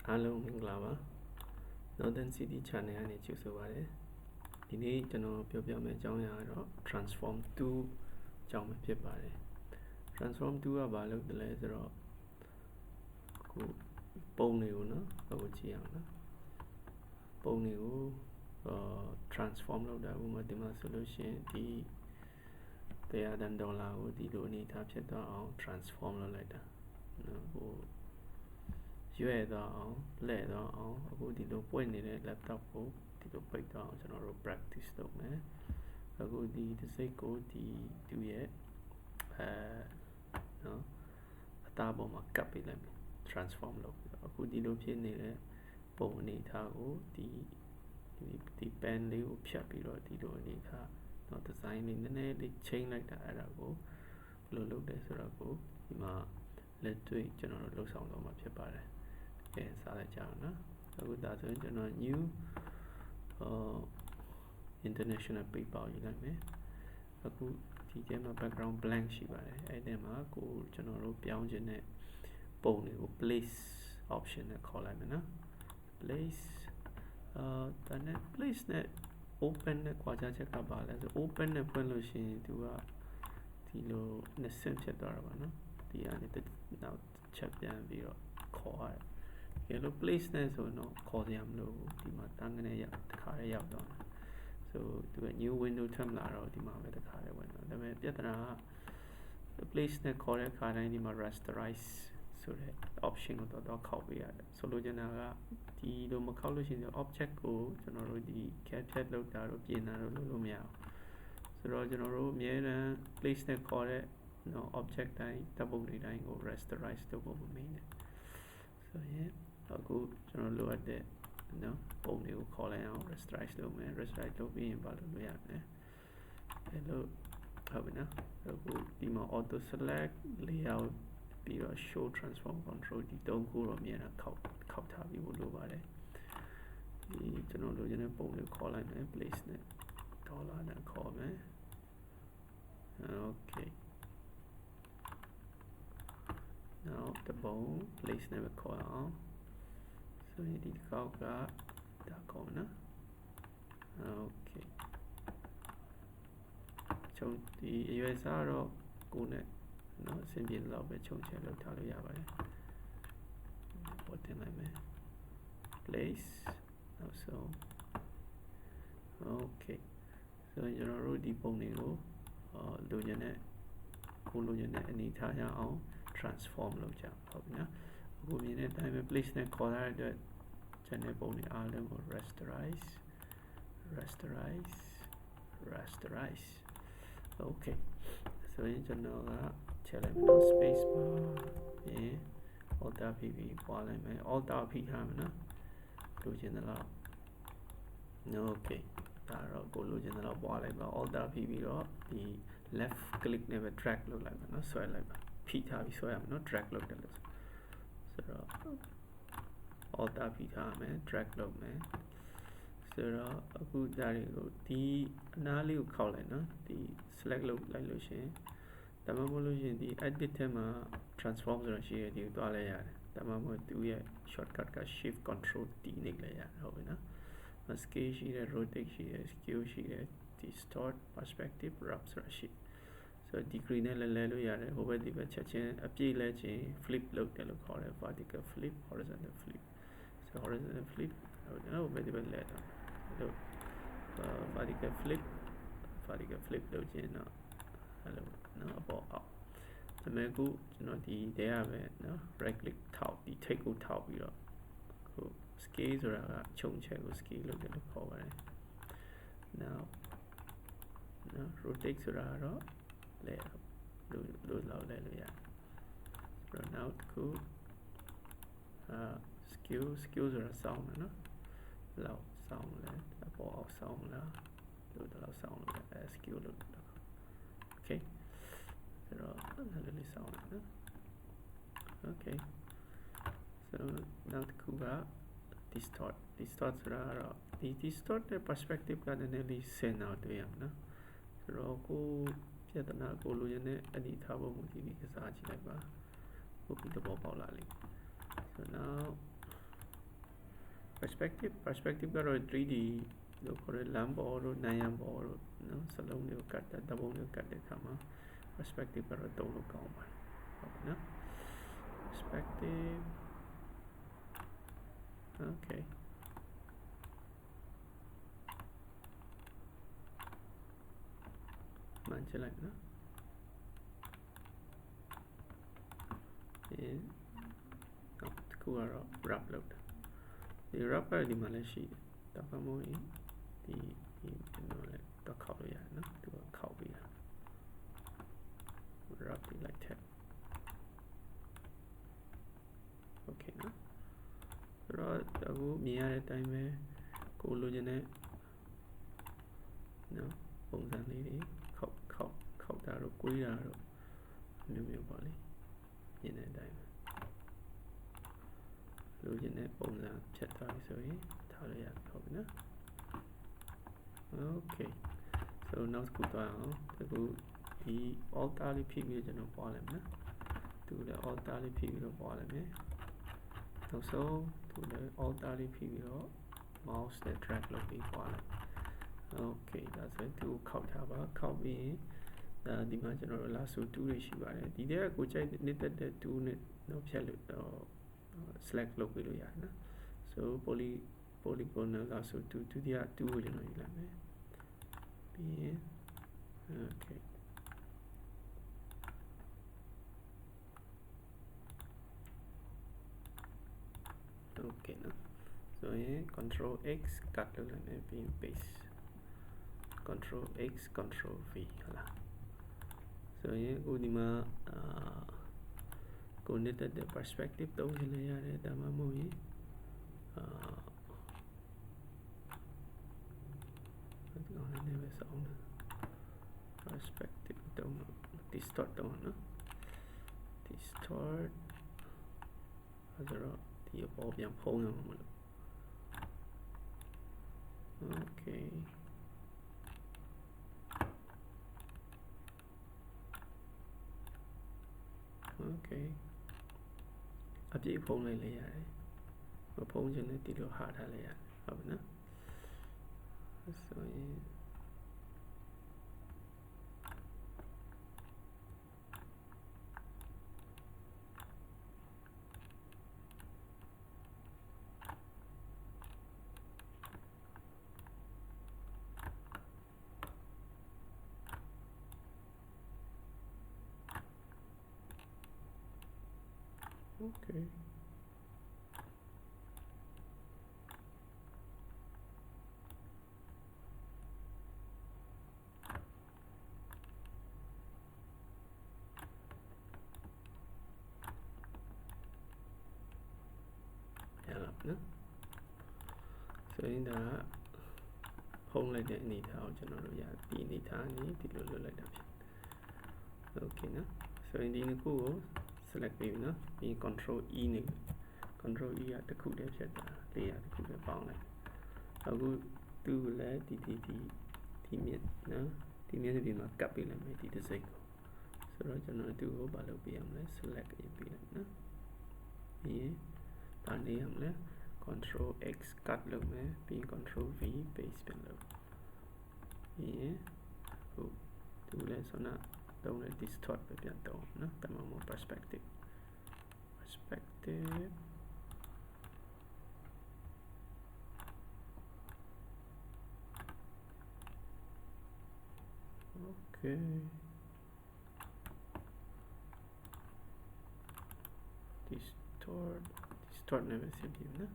အားလုံးမင်္ဂလာပါ Northern City Channel ကနေကြိုဆိုပါရစေဒီနေ့ကျွန်တော်ပြောပြမယ့်အကြောင်းအရာကတော့ Transform 2အကြောင်းပဲဖြစ်ပါတယ် Transform 2ကဘာလုပ်တယ်လဲဆိုတော့အခုပုံတွေကိုနော်အခုကြည့်အောင်နော်ပုံတွေကိုtransform လုပ်တာဥပမာဒီမှာဆိုလို့ရှိရင်ဒီ$100ကိုဒီလိုအနေထားဖြစ်သွားအောင် transform လုပ်လိုက်တာနော်ဟိုရွဲ့သွားအောင်လှည့်သွားအောင်အခုဒီလိုပွင့်နေတဲ့ laptop ကိုဒီလိုပိတ်သွားအောင်ကျွန်တော်တို့ practice လုပ်မယ်အခုဒီတစ်စိတ်ကိုဒီသူရဲ့နော်အသားပေါ်မှာကပ်ပေးလိုက်မယ် transform လုပ်ပြီးတော့အခုဒီလိုဖြစ်နေတဲ့ပုံအနေထားကိုဒီ pen လေးကိုဖြတ်ပြီးတော့ဒီလိုအနေထားနော် design လေးနည်းနည်းလေး change လိုက်တာအဲ့ဒါကိုဘယ်လိုလုပ်တယ်ဆိုတော့ကိုဒီမှာလက်တွေ့ကျွန်တော်တို့လှုပ်ဆောင်တော့မှာဖြစ်ပါတယ်ကဲစားလိုက်ကြအောင်နော်အခုဒါဆိုရင်ကျွန်တော် new international paper ယူလိုက်မယ်အခုဒီထဲမှာ background blank ရှိပါတယ်အဲ့ဒီမှာကိုကျွန်တော်တို့ပြောင်းခြင်းနဲ့ပုံတွေကို place option နဲ့ခေါ်လိုက်မယ်နော် place ဒါနဲ့ place နဲ့ open နဲ့ခွာခြားချက်ကပါလဲဆို open နဲ့ဖွင့်လို့ရှိရင်သူကဒီလိုနှစ်ဆင့်ဖြစ်သွားတာပါနော်ဒီကနေနောက်ချက်ပြန်ပြီးတော့ခေါ်ရတယ်ကဲလို့ place နဲ့ဆိုတော့ခေါ်စရာမလိုဘူးဒီမှာတန်းကနေရတခါရရောက်တော့ဆိုသူက new window ထပ်လာတော့ဒီမှာပဲတခါလေးဝင်တော့ဒါပေမဲ့ပြဿနာက place နဲ့ခေါ်တဲ့အခါတိုင်းဒီမှာ rasterize ဆိုတဲ့ option ကိုတော့ခောက်ပေးရတယ်ဆိုလိုချင်တာကဒီလိုမခောက်လို့ရှိရင် object ကိုကျွန်တော်တို့ဒီ capture လုပ်တာတော့ပြင်တာတော့လုပ်လို့မရအောင်ဆိုတော့ကျွန်တော်တို့အများအား place နဲ့ခေါ်တဲ့နော် object တိုင်းတပ်ပုံတွေတိုင်းကို rasterize လုပ်ဖို့မမေ့နဲ့ဆိုရင်အခုကျွန်တော်လိုအပ်တဲ့နော်ပုံတွေကိုခေါ်လိုက်အောင် rasterize လုပ်မယ် rasterize လုပ်ပြီးရင်ဘာလုပ်လို့ရမလဲအဲ့လိုဟုတ်ပြီနော်အခုဒီမှာ auto select layout ပြီးတော့ show transform control ဒီသုံးခုတော့အများအားခောက်ထားပြီးဖို့လိုပါတယ်ဒီကျွန်တော်လိုချင်တဲ့ပုံတွေခေါ်လိုက်မယ် place နဲ့$နဲ့ခေါ်မယ် okay now တပုံ place နဲ့ပဲခေါ်အောင်ဆိုရင်ဒီကောက်ကဒါခေါ်မယ်နော် okay ချုံဒီအရွယ်စားတော့ကိုယ်နဲ့နော်အဆင်ပြေလောက်ပဲချုံချဲလောက်ထားလို့ရပါတယ်ပေါ်တင်လိုက်မယ် place နောက်ဆုံး okay ဆိုရင်ကျွန်တော်တို့ဒီပုံတွေကိုလိုချင်တဲ့ကိုလိုချင်တဲ့အနေထားရအောင် transform လုပ်ကြဟုတ်ပြီနော်အခုမြင်တဲ့အတိုင်းပဲ place နဲ့ခေါ်ထားတဲ့အတွက်ကျန်တဲ့ပုံတွေအားလုံးကို rasterize okay ဆိုရင်ကျွန်တော်ကချက်လိုက်မယ်နော် space bar ပြီး alt P ပွားလိုက်မယ် alt P ထားမယ်နော်လိုချင်တဲ့လောက် okay ဒါတော့ကိုလိုချင်တဲ့လောက်ပွားလိုက်ပါ alt P ပြီးတော့ဒီ left click နဲ့ပဲ drag လုပ်လိုက်မယ်နော်ဆွဲလိုက်ပါဖိထားပြီးဆွဲရမယ်နော် drag လုပ်တယ်လို့ဆိုတော့ alt P ထားမယ် drag လုပ်မယ်ဆိုတော့အခုဒါတွေကိုဒီအနားလေးကိုခောက်လိုက်နော်ဒီ select လုပ်လိုက်လို့ရှိရင်ဒါမှမဟုတ်လို့ရှိရင်ဒီ edit ထဲမှာ transform ဆိုတာရှိတယ်ဒီကိုတွားလဲရတယ်ဒါမှမဟုတ်သူရဲ့ shortcut က shift control T နေလဲရတယ်ဟုတ်ပြီနော် scale ရှိတယ် rotate ရှိတယ် skew ရှိတယ် distort perspective wrap ဆိုတာရှိဆိုတော့ degree နဲ့လဲလို့ရတယ်ဟိုဘက်ဒီဘက်ချက်ချင်းအပြည့်လဲချင်း flip လုပ်တယ်လို့ခေါ်တယ် vertical flip horizontal flip ဆို horizontal flip ဟုတ်နော်ဟိုဘက်ဒီဘက်လဲတော့လို့vertical flip လုပ်ခြင်းတော့အဲ့လိုနော်အပေါ်အောက်ဒါပေမဲ့အခုကျွန်တော်ဒီတဲရပဲနော် right click ထောက်ဒီ take ကိုထောက်ပြီးတော့အခု scale ဆိုတာကခြုံချက်ကို scale လုပ်တယ်လို့ခေါ်ပါတယ် now rotate ဆိုတာတော့လဲလို့လောက်လဲလို့ရဆိုတော့ now တခု skew ဆိုတာစောင်းတယ်နော်လောက်စောင်းလဲအပေါ်အောက်စောင်းလားလို့တော့စောင်းလဲ skew လို့okay ဆိုတော့အဲ့လိုလေးစောင်းနော် okay so now တခုက distort ဆိုတာတော့ဒီ distort တဲ့ perspective ကနည်းနည်းလေးဆင်အောင်တွေ့ရမှာနော်ဆိုတော့ကိုပြဿနာကိုလိုချင်တဲ့အနေထားပုံကိုဒီကစားကြည့်လိုက်ပါဟုတ်ပြီသဘောပေါက်လာလိမ့် so now perspective ကတော့ 3D လို့ခေါ်တဲ့လမ်းပေါ်တို့နံရံပေါ်တို့နော်စလုံးတွေကိုကတ်တဲ့တပုံတွေကိုကတ်တဲ့အခါမှာ perspective ကတော့သုံးလို့ကောင်းပါတယ်ဟုတ်ပြီနော် perspective okay မှန်ချလိုက်နော်တခုကတော့ wrap လုပ်တာဒီ wrap ကဒီမှာလည်းရှိတယ်ဒါမှမဟုတ်ရင်ဒီတော့လည်းတော့ခောက်လို့ရတယ်နော်သူကခောက်ပြီးတာ wrap ဒီလိုက်ထက် okay နော်ဆိုတော့အခုမြင်ရတဲ့အတိုင်းပဲကိုလိုချင်တဲ့နော်ပုံစံလေးတွေခောက်တာတော့ကွေးတာတော့မျိုးပါလေမြင်တဲ့အတိုင်းပဲလိုချင်တဲ့ပုံစံဖြတ်သွားပြီဆိုရင်ထားလို့ရတယ်ဟုတ်ပြီနော် okay so နောက်တစ်ခုသွားအောင်အခုဒီ alter လေးဖြည့်ပြီးကျွန်တော်ပွားလိုက်မယ်သူလည်း alter လေးဖြည့်ပြီးတော့ပွားလိုက်မယ်နောက်ဆုံးသူလည်း alter လေးဖြည့်ပြီးတော့ mouse နဲ့ drag လုပ်ပြီးပွားလိုက် okay ဒါဆိုရင်သူခောက်ထားပါခောက်ပြီးရင်ဒီမှာကျွန်တော်တို့ lasso tool တွေရှိပါတယ်ဒီတဲ့ကိုကြိုက်နေတဲ့ tool နဲ့တော့ဖြတ်လို့select လုပ်ပြီးလို့ရတယ်နော် so polygonal lasso tool ဒုတိယ tool ကိုကျွန်တော်ယူလိုက်မယ်ပြီးရင် okay okay နော်ဆိုရင် control x cut လုပ်လိုက်မယ်ပြီးရင် paste control x control v ဟုတ်လားဆိုရင်အခုဒီမှာကိုနေတဲ့ perspective သုံးချင်လည်းရတယ်ဒါမှမဟုတ်ရင်ဒီကောင်လည်းပဲစောင်းတယ် perspective သုံး distort သုံးနော် distort အဲ့တော့ဒီအပေါ်ပြန်ဖုံးရမှာမလို့ okay okay အပြည့်ဖုံးလိုက်လေရတယ်မဖုံးချင်လည်းဒီလိုဟာထားလိုက်ရတယ်ဟုတ်ပြီနော်ဆိုရင် okayနော်ဆိုရင်ဒါဖုံးလိုက်တဲ့အနေထားကိုကျွန်တော်တို့ရဒီအနေထားနဲ့ဒီလိုလုပ်လိုက်တာဖြစ် okay နော်ဆိုရင်ဒီနှစ်ခုကို select ပြီးနော်ပြီး control e နဲ့ control e ကတစ်ခုတည်းဖြတ်တာလေးရတစ်ခုတည်းပေါင်းလိုက်အခုသူ့လည်းဒီမြင့်နော်ဒီမြင့်ဒီမှာကပ်ပေးလိုက်မယ်ဒီတစ်စိတ်ကိုဆိုတော့ကျွန်တော်သူ့ကိုမလုပ်ပြရမလဲ select ရေးပြလိုက်နော်ပြီးရင်ဒါနေရမလဲ control x cut လုပ်မယ်ပြီး control v paste ပြန်လုပ်ပြီးရင်ဟုတ်သူလည်းဆိုတော့သုံးတဲ့ distort ပဲပြန်သုံးနော်ဒါမှမဟုတ် perspective okay distort never see you no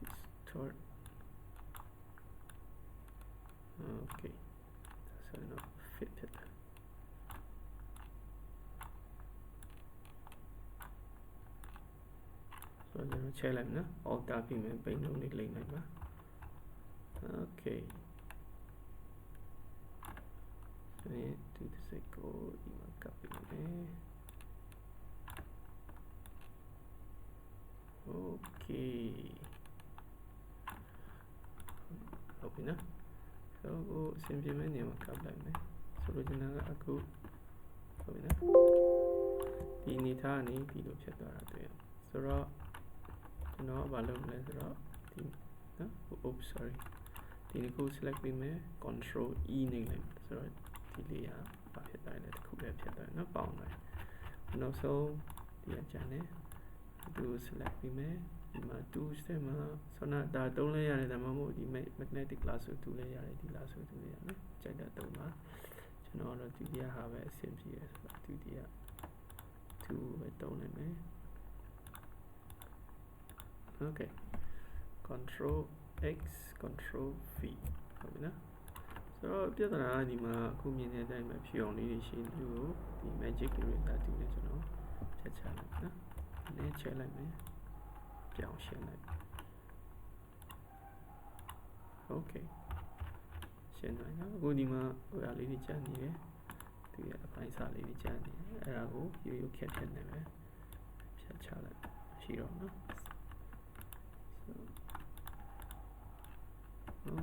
distort okay so no fit it soကျွန်တော်ချက်လိုက်နော် alter ပြီးမယ်ပိန်လုံးလေးလိမ့်လိုက်ပါ okay ဆိုရင်ဒီတစ်စိတ်ကိုဒီမှာကပ်ပြီးမယ် okay ဟုတ်ပြီနော်ဆိုတော့အဆင်ပြေမဲ့နေမှာကပ်လိုက်မယ်ဆိုလိုချင်တာကအခုဟုတ်ပြီနော်ဒီအနေထားကနေဒီလိုဖြစ်သွားတာတွေ့အောင်ဆိုတော့ ကျွန်တော်ဘာလုပ်မလဲဆိုတော့ဒီနော် oops sorry ဒီတစ်ခု select ပေးမယ် control E နေလိုက်ဆိုတော့ဒီလေးကဘာဖြစ်သွားလဲတစ်ခုပဲဖြစ်သွားတယ်နော်ပေါင်းလိုက်နောက်ဆုံးဒီအကြမ်းနဲ့သူ select ပေးမယ်ဒီမှာ tools ထဲမှာဆောနာဒါသုံးလဲရတယ်ဒါမှမဟုတ်ဒီ magnetic lasso tool လဲရတယ်ဒီ lasso tool လဲရတယ်ကြိုက်တဲ့သုံးပါကျွန်တော်တော့ဒုတိယဟာပဲအဆင်ပြေတယ်ဆိုတော့ဒုတိယ2ပဲသုံးလိုက်မယ် okay control X control V ဟုတ်ပြီနော်ဆိုတော့ပြဿနာကဒီမှာအခုမြင်တဲ့အတိုင်းပဲဖြူအောင်လေးတွေရှိလူကိုဒီ magic eraser tool နဲ့ကျွန်တော်ဖြတ်ချလိုက်နော်နည်းချဲလိုက်မယ်ပြောင်းရှင်းလိုက် okay ရှင်းလိုက်နော်အခုဒီမှာဟိုအလေးတွေကျန်နေတယ်ဒီအပိုင်းစားလေးတွေကျန်နေတယ်အဲ့ဒါကိုရိုးရိုးခက်ခက်နဲ့ပဲဖြတ်ချလိုက်ရှိတော့နော်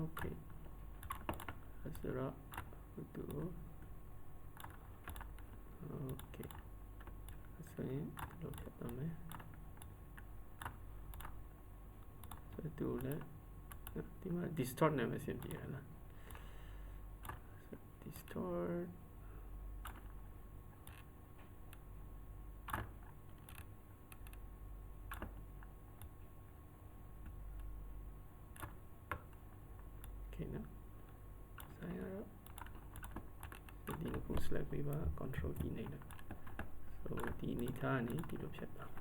okay ဆိုတော့သူ okay ဆိုရင်လောက်ဖြတ်သွားမယ်ဆိုတော့သူလည်းဒီမှာ distort နဲ့ပဲဆင်ပြေရလား distort okay နော်ဆိုင်ရတော့ဒီကို select ပေးပါ control E နေလိုက်ဆိုဒီအနေထားကနေဒီလိုဖြတ်သွား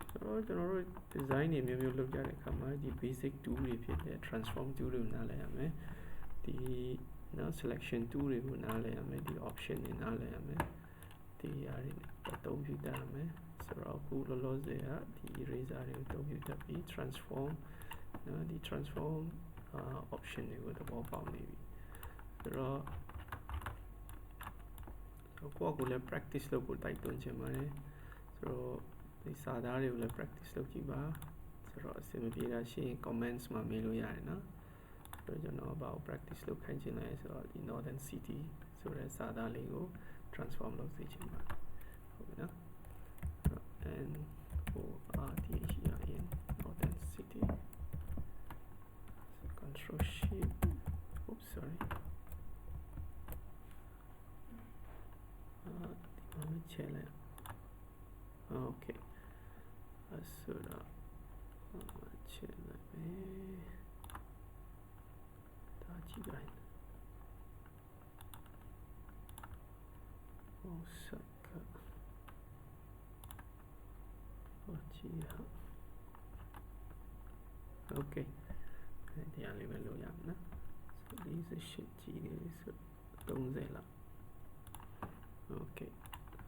ဆိုတော့ကျွန်တော်တို့ design တွေမျိုးမျိုးလုပ်ကြတဲ့အခါမှာဒီ basic tool တွေဖြစ်တဲ့ transform tool တွေကိုနားလည်ရမယ်ဒီနော် selection tool တွေကိုနားလည်ရမယ်ဒီ option တွေနားလည်ရမယ်ဒီအရာတွေအသုံးပြုတတ်ရမယ်ဆိုတော့အခုလောလောဆယ်ကဒီ eraser တွေကိုအသုံးပြုတတ်ပြီး transform နော်ဒီ transform option တွေကိုသဘောပေါက်နေပြီဆိုတော့ကိုယ့်ကိုလည်း practice လုပ်ဖို့တိုက်တွန်းချင်ပါတယ်ဆိုတော့ဒီစာသားတွေကိုလည်း practice လုပ်ကြည့်ပါဆိုတော့အဆင်မပြေတာရှိရင် comments မှာမေးလို့ရတယ်နော်ဆိုတော့ကျွန်တော်ဘာကို practice လုပ်ခိုင်းချင်လဲဆိုတော့ဒီ Northern City ဆိုတဲ့စာသားလေးကို transform လုပ်စေချင်ပါဟုတ်ပြီနော် NORTHERN Northern City control shift oops sorry let me check it okay so check it da chi gain Osaka okay တရားလေးပဲလုပ်ရမယ်နော်48 G လေးဆို30လောက် okay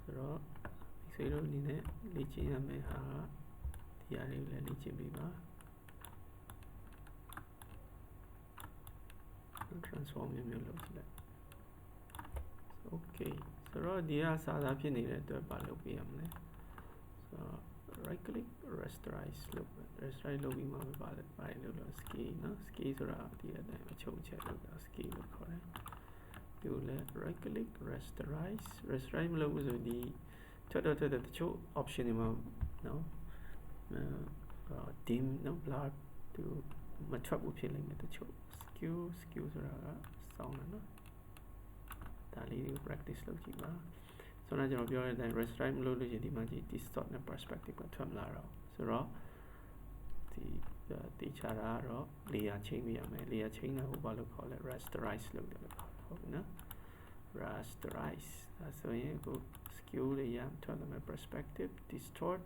ဆိုတော့ဒီစိတ်လို့အနေနဲ့လေ့ကျင့်ရမယ့်ဟာဒီအရာတွေကိုလည်းလေ့ကျင့်ပေးပါ transform မျိုးလုပ်ကြည့်လိုက် okay ဆိုတော့ဒီကစာသားဖြစ်နေတဲ့အတွက်ဘာလုပ်ပေးရမလဲဆိုတော့ right click rasterize လုပ် rasterize လုပ်ပြီးမှပဲပါတယ်လို့ scale နော် scale ဆိုတာဒီအတိုင်းအချုပ်ချက်လုပ်တာ scale လို့ခေါ်တယ်ဒီကိုလည်း right click rasterize မလုပ်ဘူးဆိုဒီထွက်တဲ့တချို့ option တွေမှာနော် dim နော် blur သူမထွက်ဘူးဖြစ်လိမ့်မယ်တချို့ skew ဆိုတာကစောင်းတယ်နော်ဒါလေးကို practice လုပ်ကြည့်ပါဆိုတော့ကျွန်တော်ပြောတဲ့အတိုင်း rasterize မလုပ်လို့ရှိရင်ဒီမှာဒီ distort နဲ့ perspective ကထွက်မလာတော့ဆိုတော့ဒီတေချာတာကတော့ layer change ပြရမယ် layer change တာကိုဘာလို့ခေါ်လဲ rasterize လုပ်တယ်လို့ခေါ်တယ်ဟုတ်ပြီနော် rasterize ဒါဆိုရင်အခု skew လေးရထွက်လာမယ် perspective distort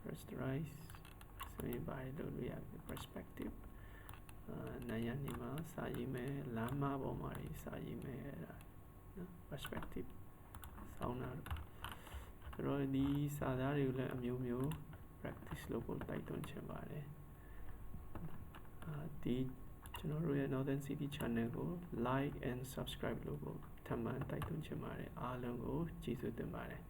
rasterize ဆိုရင်ဘာလို့လို့ရ perspective နာယနေမှာစာရေးမယ်လမ်းမပေါ်မှာစာရေးမယ်အဲ့ဒါနော် perspective ဆောင်းတာဆိုတော့ဒီစာသားတွေကိုလည်းအမျိုးမျိုး practice လုပ်ဖို့တိုက်တွန်းချင်ပါတယ်ဒီကျွန်တော်တို့ရဲ့ Northern City Channel ကို like and subscribe လုပ်ဖို့ထပ်မံတိုက်တွန်းချင်ပါတယ်အားလုံးကိုကျေးဇူးတင်ပါတယ်